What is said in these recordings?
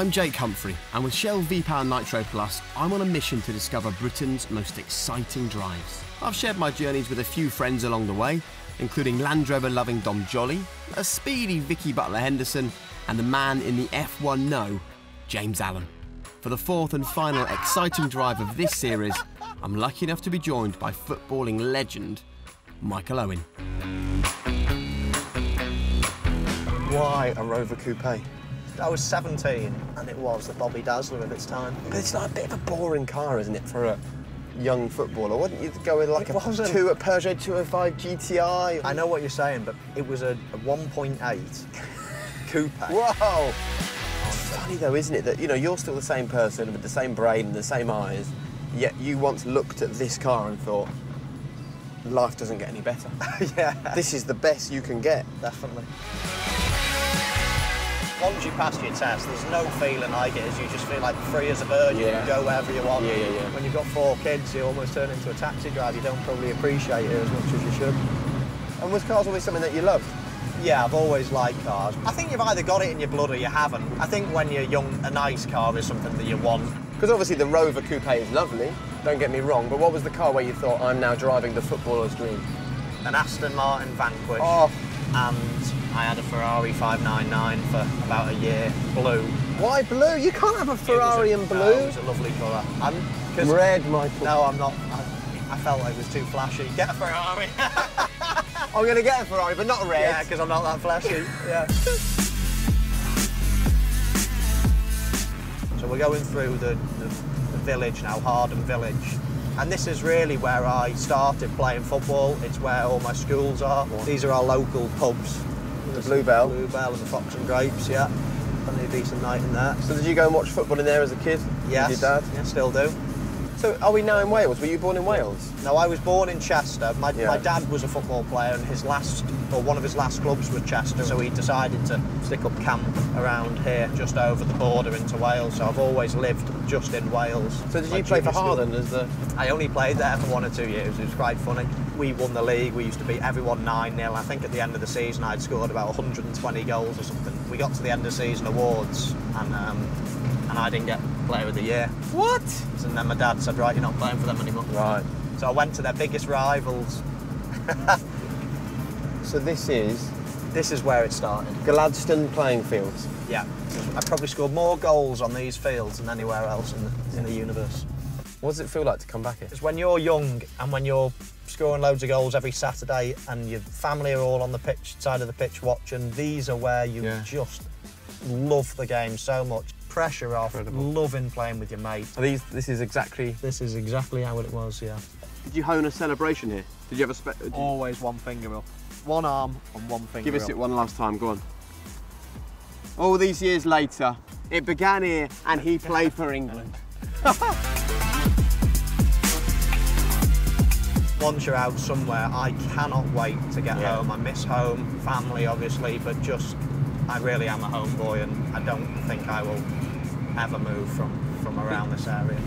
I'm Jake Humphrey, and with Shell V-Power Nitro Plus, I'm on a mission to discover Britain's most exciting drives. I've shared my journeys with a few friends along the way, including Land Rover-loving Dom Jolly, a speedy Vicky Butler-Henderson, and the man in the F1 No, James Allen. For the fourth and final exciting drive of this series, I'm lucky enough to be joined by footballing legend, Michael Owen. Why a Rover Coupe? I was 17 and it was the Bobby Dazzler of its time. But it's like a bit of a boring car, isn't it, for a young footballer? Wouldn't you go with like a wasn't. Peugeot 205 GTI? I know what you're saying, but it was a 1.8 coupe. Whoa! It's funny though, isn't it, that you're still the same person with the same brain and the same eyes, yet you once looked at this car and thought, life doesn't get any better. Yeah. This is the best you can get. Definitely. Once you pass your test, there's no feeling like it, as you just feel like free as a bird. You can go wherever you want. Yeah. When you've got 4 kids, you almost turn into a taxi driver. You don't probably appreciate it as much as you should. And was cars always something that you loved? Yeah, I've always liked cars. I think you've either got it in your blood or you haven't. I think when you're young, a nice car is something that you want. Because obviously the Rover Coupe is lovely, don't get me wrong, but what was the car where you thought, I'm now driving the footballer's dream? An Aston Martin Vanquish. Oh. And I had a Ferrari 599 for about a year, blue. Why blue? You can't have a Ferrari in blue. No, it was a lovely colour. Red, Michael. No, I'm not. I felt like it was too flashy. Get a Ferrari. I'm going to get a Ferrari, but not red. Yeah, because I'm not that flashy. Yeah. So we're going through the village now, Hardham Village. And this is really where I started playing football. It's where all my schools are. These are our local pubs. The Bluebell. Bluebell and the Fox and Grapes, yeah. Plenty of decent night in there. So did you go and watch football in there as a kid? Yes. With your dad? Yeah, still do. So are we now in Wales? Were you born in Wales? No, I was born in Chester. My dad was a football player and one of his last clubs was Chester, so he decided to stick up camp around here, just over the border into Wales. So I've always lived just in Wales. So did you play for Hardham as the... I only played there for 1 or 2 years. It was quite funny. We won the league. We used to beat everyone 9-0. I think at the end of the season I'd scored about 120 goals or something. We got to the end of season awards and I didn't get Player of the Year. What? And then my dad said, right, you're not playing for them anymore. Right. So I went to their biggest rivals. So this is where it started. Gladstone playing fields. Yeah. I probably scored more goals on these fields than anywhere else in the universe. What does it feel like to come back here? It's when you're young and when you're scoring loads of goals every Saturday and your family are all on the side of the pitch watching, these are where you just love the game so much. Pressure off, loving playing with your mates. This is exactly how it was, yeah. Did you hone a celebration here? Did you have a Always one finger up. One arm and one finger up. Give us it one last time, go on. All these years later, it began here and he played for England. Once you're out somewhere, I cannot wait to get home. I miss home, family obviously, but I really am a homeboy and I don't think I will ever move from around this area.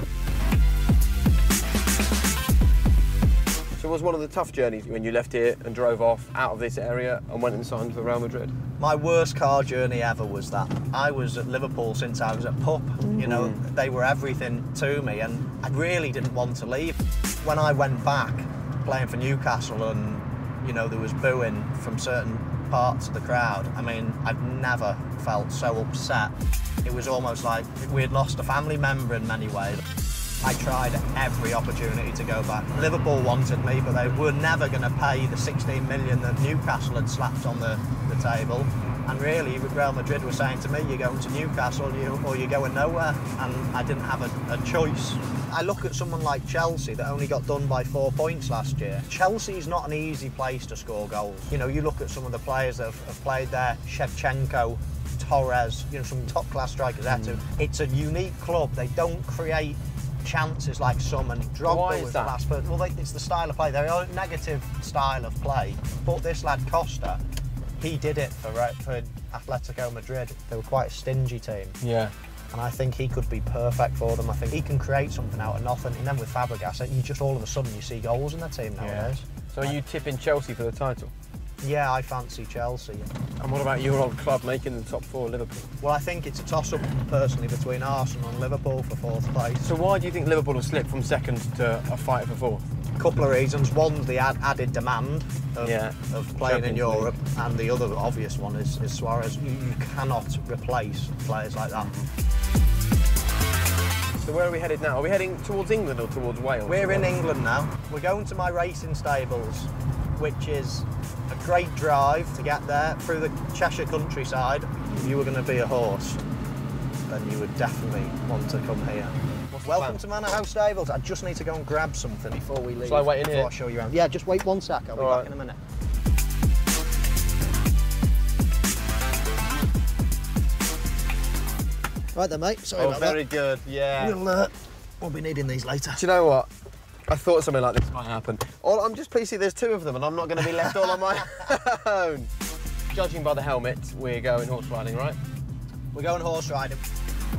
So was one of the tough journeys when you left here and drove off out of this area and went and signed for Real Madrid? My worst car journey ever was that. I was at Liverpool since I was a pup. You know, they were everything to me and I really didn't want to leave. When I went back playing for Newcastle and, there was booing from certain parts of the crowd, I mean, I've never felt so upset. It was almost like we had lost a family member in many ways. I tried every opportunity to go back. Liverpool wanted me, but they were never going to pay the 16 million that Newcastle had slapped on the table. And really, Real Madrid were saying to me, you're going to Newcastle or you're going nowhere. And I didn't have a choice. I look at someone like Chelsea that only got done by 4 points last year. Chelsea's not an easy place to score goals. You look at some of the players that have played there, Shevchenko, Torres, some top-class strikers there too. It's a unique club. They don't create chances like some, and Drogba was the last person. Well, it's the style of play. They're a negative style of play. But this lad Costa, he did it for Atletico Madrid. They were quite a stingy team. Yeah. And I think he could be perfect for them. I think he can create something out of nothing. And then with Fabregas, you just all of a sudden you see goals in the team nowadays. So are you tipping Chelsea for the title? Yeah, I fancy Chelsea. And what about your old club making the top 4, Liverpool? Well, I think it's a toss-up, personally, between Arsenal and Liverpool for 4th place. So why do you think Liverpool will slip from 2nd to a fight for 4th? A couple of reasons. One's the added demand of playing in Champions Europe, and the other obvious one is Suarez. You cannot replace players like that. So where are we headed now? Are we heading towards England or towards Wales? We're in England now. We're going to my racing stables, which is a great drive to get there through the Cheshire countryside. If you were going to be a horse, then you would definitely want to come here. Welcome to Manor House Stables. I just need to go and grab something before we leave. Shall I wait in here? Before I show you around. Yeah, just wait 1 sec. I'll be back in a minute. Right then, mate. Sorry about that. Very good, yeah. We'll be needing these later. Do you know what? I thought something like this might happen. I'm just pleased to see there's 2 of them and I'm not going to be left all on my own. Judging by the helmet, we're going horse riding, right? We're going horse riding,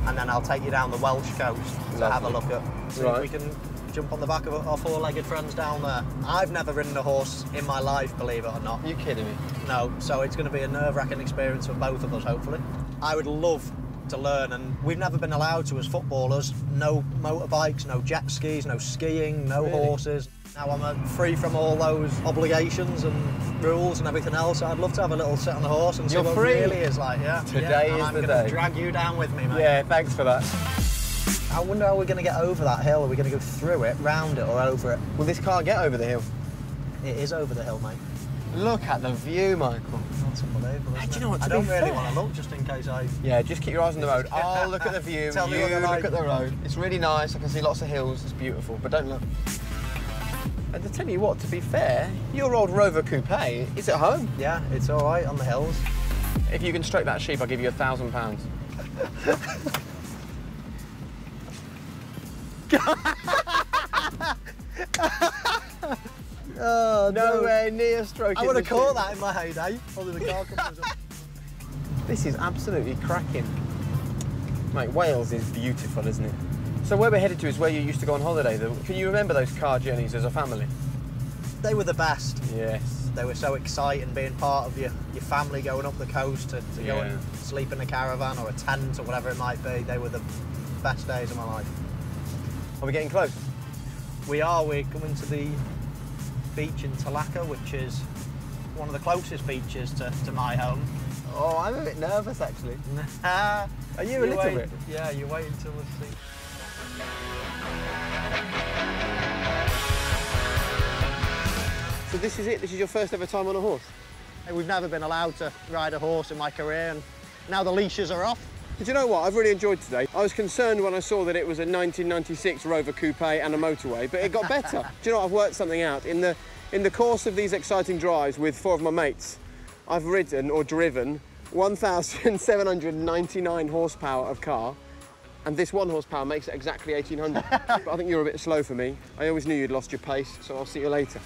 and then I'll take you down the Welsh coast to have a look at. See if we can jump on the back of our 4-legged friends down there. I've never ridden a horse in my life, believe it or not. Are you kidding me? No, so it's going to be a nerve-wracking experience for both of us, hopefully. I would love to learn, and we've never been allowed to as footballers. No motorbikes, no jet skis, no skiing, no horses. Now I'm free from all those obligations and rules and everything else. I'd love to have a little sit on the horse and see what it really is like. Yeah. Today is the day. I'm going to drag you down with me, mate. Yeah, thanks for that. I wonder how we're going to get over that hill. Are we going to go through it, round it, or over it? Well, this can't get over the hill. It is over the hill, mate. Look at the view, Michael. That's unbelievable, isn't Do you know what, I don't really want to look, just in case I... Yeah, just keep your eyes on the road. I'll look at the view, Tell me you what they're like. look at the road. It's really nice, I can see lots of hills, it's beautiful, but don't look. And to tell you what, to be fair, your old Rover Coupe is at home. Yeah, it's all right on the hills. If you can stroke that sheep, I'll give you £1,000. Oh, Nowhere near stroking I would have the caught sheep. that in my heyday. Probably the car comes up. This is absolutely cracking. Mate, Wales is beautiful, isn't it? So where we're headed to is where you used to go on holiday. Can you remember those car journeys as a family? They were the best. Yes. They were so exciting, being part of your family going up the coast to go and sleep in a caravan or a tent or whatever it might be. They were the best days of my life. Are we getting close? We are. We're coming to the beach in Talaka, which is one of the closest beaches to my home. Oh, I'm a bit nervous, actually. Are you a little bit? Yeah, you wait until we see. So this is it? This is your first ever time on a horse? We've never been allowed to ride a horse in my career, and now the leashes are off. Did you know what? I've really enjoyed today. I was concerned when I saw that it was a 1996 Rover Coupe and a motorway, but it got better. Do you know what? I've worked something out. In the course of these exciting drives with 4 of my mates, I've ridden or driven 1,799 horsepower of car, and this 1 horsepower makes it exactly 1,800. But I think you're a bit slow for me. I always knew you'd lost your pace, so I'll see you later.